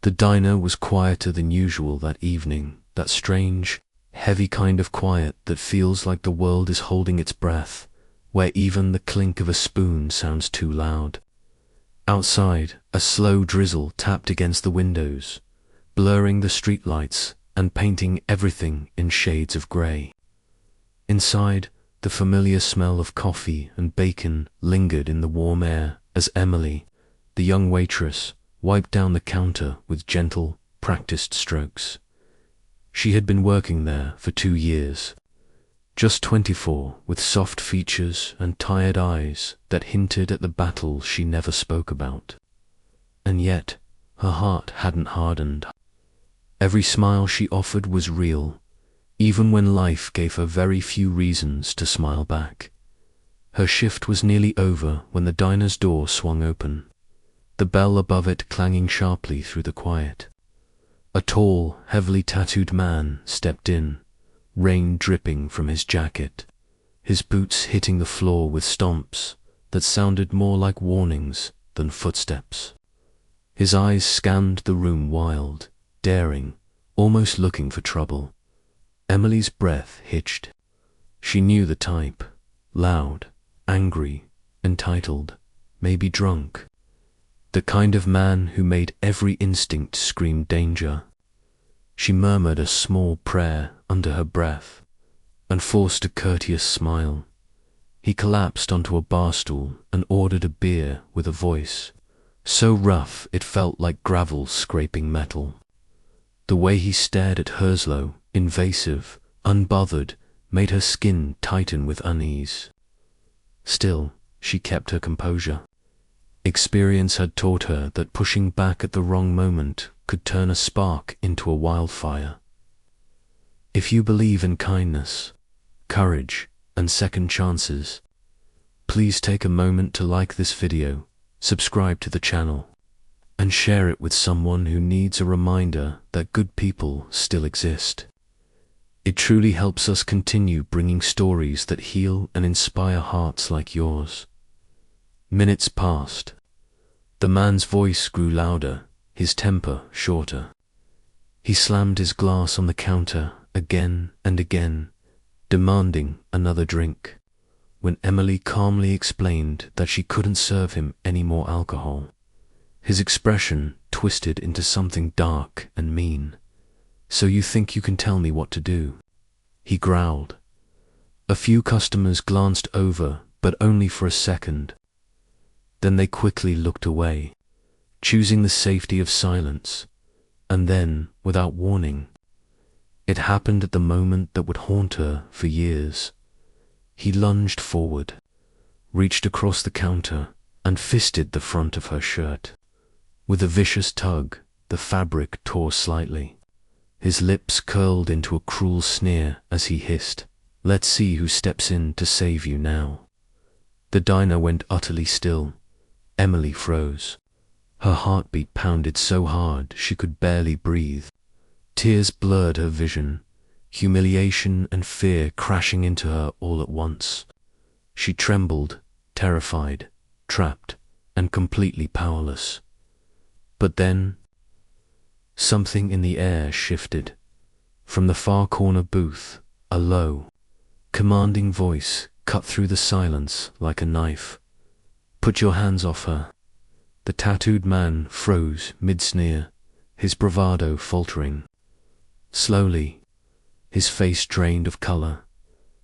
The diner was quieter than usual that evening, that strange, heavy kind of quiet that feels like the world is holding its breath, where even the clink of a spoon sounds too loud. Outside, a slow drizzle tapped against the windows, blurring the streetlights and painting everything in shades of grey. Inside, the familiar smell of coffee and bacon lingered in the warm air as Emily, the young waitress, wiped down the counter with gentle, practiced strokes. She had been working there for 2 years, just 24, with soft features and tired eyes that hinted at the battles she never spoke about. And yet, her heart hadn't hardened. Every smile she offered was real, even when life gave her very few reasons to smile back. Her shift was nearly over when the diner's door swung open, the bell above it clanging sharply through the quiet. A tall, heavily tattooed man stepped in, rain dripping from his jacket, his boots hitting the floor with stomps that sounded more like warnings than footsteps. His eyes scanned the room wild, daring, almost looking for trouble. Emily's breath hitched. She knew the type: loud, angry, entitled, maybe drunk. The kind of man who made every instinct scream danger. She murmured a small prayer under her breath and forced a courteous smile. He collapsed onto a bar stool and ordered a beer with a voice so rough it felt like gravel scraping metal. The way he stared at Herslow, invasive, unbothered, made her skin tighten with unease. Still, she kept her composure. Experience had taught her that pushing back at the wrong moment could turn a spark into a wildfire. If you believe in kindness, courage, and second chances, please take a moment to like this video, subscribe to the channel, and share it with someone who needs a reminder that good people still exist. It truly helps us continue bringing stories that heal and inspire hearts like yours. Minutes passed. The man's voice grew louder, his temper shorter. He slammed his glass on the counter again and again, demanding another drink, when Emily calmly explained that she couldn't serve him any more alcohol. His expression twisted into something dark and mean. "So you think you can tell me what to do?" he growled. A few customers glanced over, but only for a second. Then they quickly looked away, choosing the safety of silence. And then, without warning, it happened at the moment that would haunt her for years. He lunged forward, reached across the counter, and fisted the front of her shirt. With a vicious tug, the fabric tore slightly. His lips curled into a cruel sneer as he hissed, "Let's see who steps in to save you now." The diner went utterly still. Emily froze. Her heartbeat pounded so hard she could barely breathe. Tears blurred her vision, humiliation and fear crashing into her all at once. She trembled, terrified, trapped, and completely powerless. But then, something in the air shifted. From the far corner booth, a low, commanding voice cut through the silence like a knife. "Put your hands off her." The tattooed man froze mid-sneer, his bravado faltering. Slowly, his face drained of color.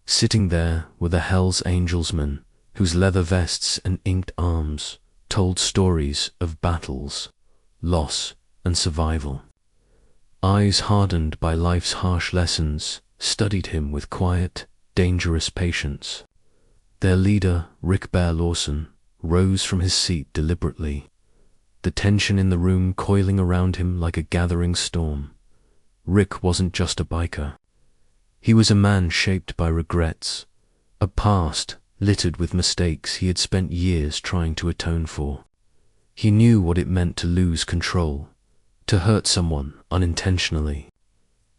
Sitting there were the Hell's Angelsmen, whose leather vests and inked arms told stories of battles, loss, and survival. Eyes hardened by life's harsh lessons studied him with quiet, dangerous patience. Their leader, Rick Bear Lawson, rose from his seat deliberately, the tension in the room coiling around him like a gathering storm. Rick wasn't just a biker. He was a man shaped by regrets, a past littered with mistakes he had spent years trying to atone for. He knew what it meant to lose control, to hurt someone unintentionally.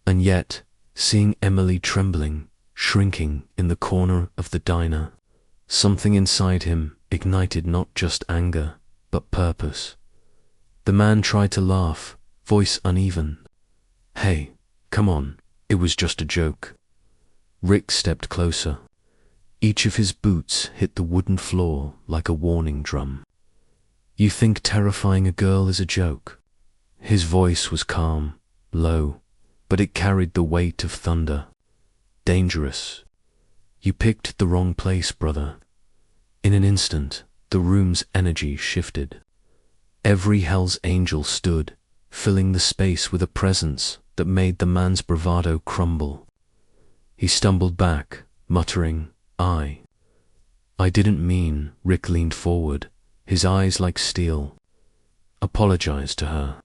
And yet, seeing Emily trembling, shrinking in the corner of the diner, something inside him ignited not just anger, but purpose. The man tried to laugh, voice uneven. "Hey, come on, it was just a joke." Rick stepped closer. Each of his boots hit the wooden floor like a warning drum. "You think terrifying a girl is a joke?" His voice was calm, low, but it carried the weight of thunder. "Dangerous. You picked the wrong place, brother." In an instant, the room's energy shifted. Every Hell's Angel stood, filling the space with a presence that made the man's bravado crumble. He stumbled back, muttering, I didn't mean." Rick leaned forward, his eyes like steel. "Apologize to her."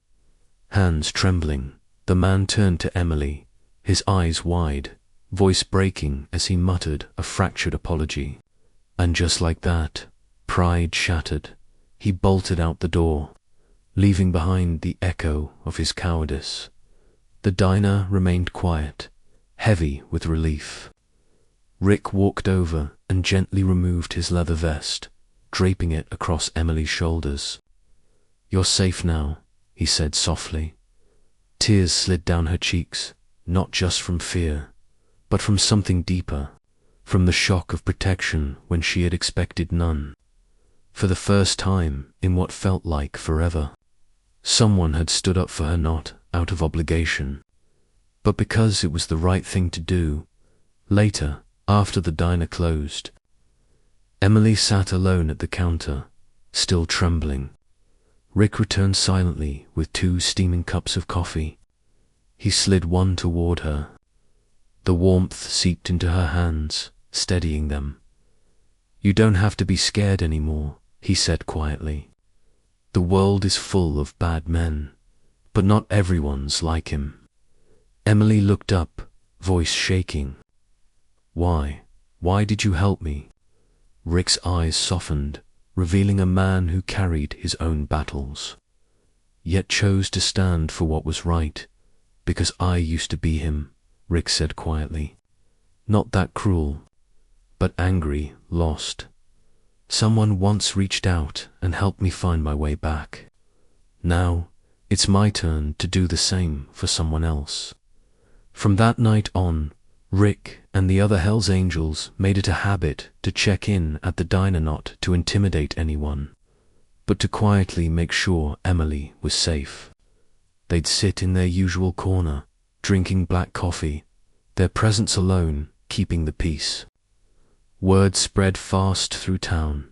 Hands trembling, the man turned to Emily, his eyes wide, voice breaking as he muttered a fractured apology. And just like that, pride shattered, he bolted out the door, leaving behind the echo of his cowardice. The diner remained quiet, heavy with relief. Rick walked over and gently removed his leather vest, draping it across Emily's shoulders. "You're safe now," he said softly. Tears slid down her cheeks, not just from fear, but from something deeper, from the shock of protection when she had expected none. For the first time in what felt like forever, someone had stood up for her, not out of obligation, but because it was the right thing to do. Later, after the diner closed, Emily sat alone at the counter, still trembling. Rick returned silently with 2 steaming cups of coffee. He slid one toward her. The warmth seeped into her hands, steadying them. "You don't have to be scared anymore," he said quietly. "The world is full of bad men, but not everyone's like him." Emily looked up, voice shaking. Why did you help me?" Rick's eyes softened, revealing a man who carried his own battles, yet chose to stand for what was right. "Because I used to be him," Rick said quietly. "Not that cruel, but angry, lost. Someone once reached out and helped me find my way back. Now, it's my turn to do the same for someone else." From that night on, Rick and the other Hell's Angels made it a habit to check in at the diner, not to intimidate anyone, but to quietly make sure Emily was safe. They'd sit in their usual corner, drinking black coffee, their presence alone keeping the peace. Word spread fast through town.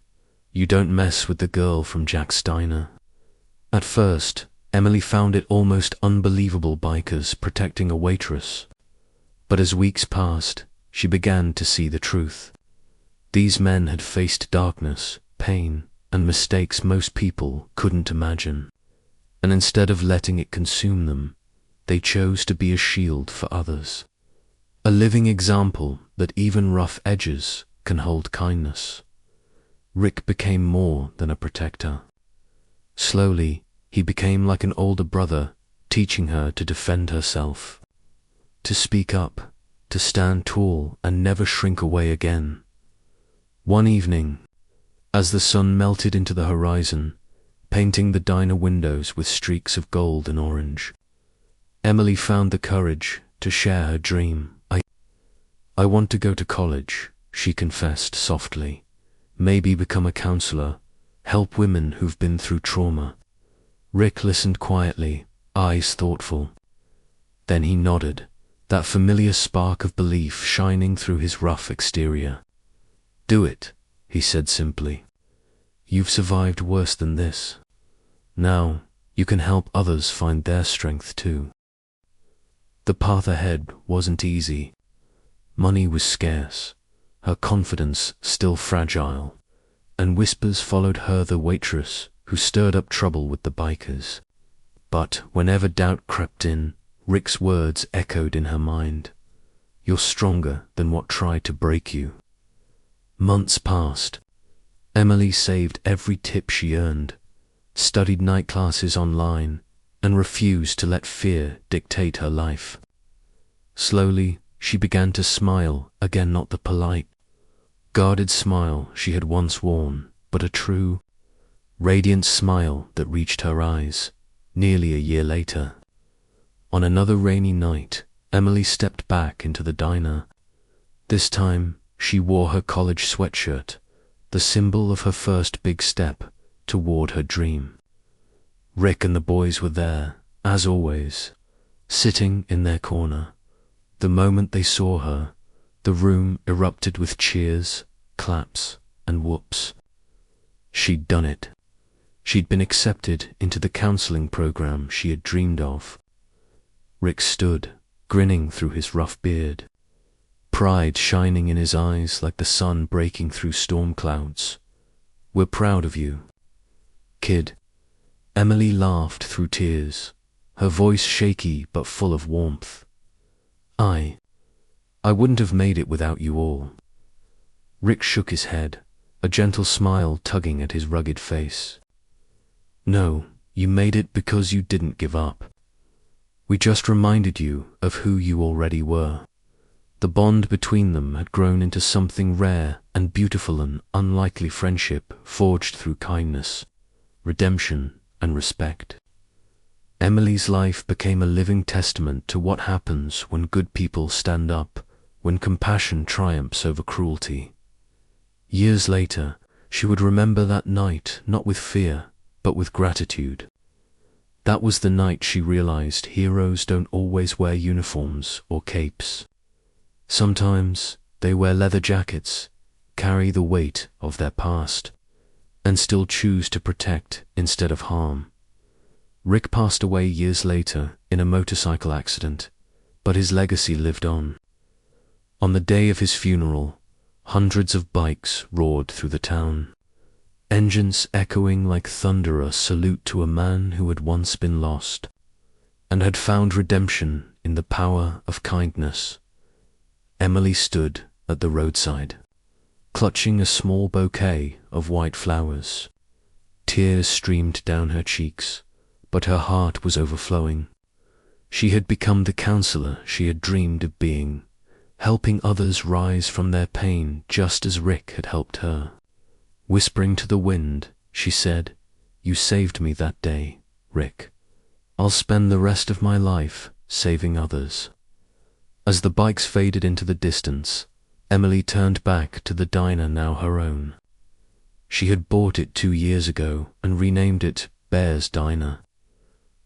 "You don't mess with the girl from Jack's diner." At first, Emily found it almost unbelievable, bikers protecting a waitress. But as weeks passed, she began to see the truth. These men had faced darkness, pain, and mistakes most people couldn't imagine. And instead of letting it consume them, they chose to be a shield for others. A living example that even rough edges can hold kindness. Rick became more than a protector. Slowly, he became like an older brother, teaching her to defend herself, to speak up, to stand tall and never shrink away again. One evening, as the sun melted into the horizon, painting the diner windows with streaks of gold and orange, Emily found the courage to share her dream. I want to go to college," she confessed softly. "Maybe become a counselor, help women who've been through trauma." Rick listened quietly, eyes thoughtful. Then he nodded, that familiar spark of belief shining through his rough exterior. "Do it," he said simply. "You've survived worse than this. Now, you can help others find their strength too." The path ahead wasn't easy. Money was scarce, her confidence still fragile, and whispers followed her, the waitress who stirred up trouble with the bikers. But whenever doubt crept in, Rick's words echoed in her mind. "You're stronger than what tried to break you." Months passed. Emily saved every tip she earned, studied night classes online, and refused to let fear dictate her life. Slowly, she began to smile again, not the polite, guarded smile she had once worn, but a true, radiant smile that reached her eyes. Nearly a year later, On another rainy night, Emily stepped back into the diner. This time, she wore her college sweatshirt, the symbol of her first big step toward her dream. Rick and the boys were there, as always, sitting in their corner. The moment they saw her, the room erupted with cheers, claps, and whoops. She'd done it. She'd been accepted into the counseling program she had dreamed of. Rick stood, grinning through his rough beard, pride shining in his eyes like the sun breaking through storm clouds. "We're proud of you, kid." Emily laughed through tears, her voice shaky but full of warmth. I wouldn't have made it without you all." Rick shook his head, a gentle smile tugging at his rugged face. "No, you made it because you didn't give up. We just reminded you of who you already were." The bond between them had grown into something rare and beautiful, an unlikely friendship forged through kindness, redemption, and respect. Emily's life became a living testament to what happens when good people stand up, when compassion triumphs over cruelty. Years later, she would remember that night not with fear, but with gratitude. That was the night she realized heroes don't always wear uniforms or capes. Sometimes they wear leather jackets, carry the weight of their past, and still choose to protect instead of harm. Rick passed away years later in a motorcycle accident, but his legacy lived on. On the day of his funeral, hundreds of bikes roared through the town, engines echoing like thunder, a salute to a man who had once been lost and had found redemption in the power of kindness. Emily stood at the roadside, clutching a small bouquet of white flowers. Tears streamed down her cheeks, but her heart was overflowing. She had become the counselor she had dreamed of being, helping others rise from their pain just as Rick had helped her. Whispering to the wind, she said, "You saved me that day, Rick. I'll spend the rest of my life saving others." As the bikes faded into the distance, Emily turned back to the diner, now her own. She had bought it 2 years ago and renamed it Bear's Diner,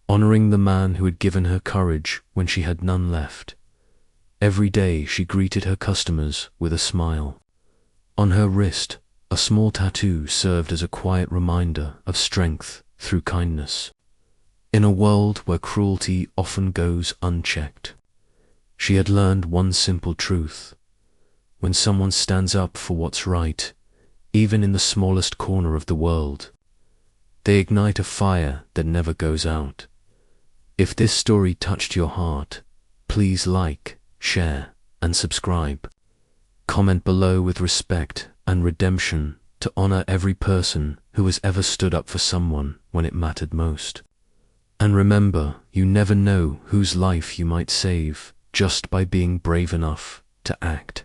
honoring the man who had given her courage when she had none left. Every day she greeted her customers with a smile. On her wrist, a small tattoo served as a quiet reminder of strength through kindness. In a world where cruelty often goes unchecked, she had learned one simple truth: when someone stands up for what's right, even in the smallest corner of the world, they ignite a fire that never goes out. If this story touched your heart, please like, share, and subscribe. Comment below with respect and redemption to honor every person who has ever stood up for someone when it mattered most. And remember, you never know whose life you might save just by being brave enough to act.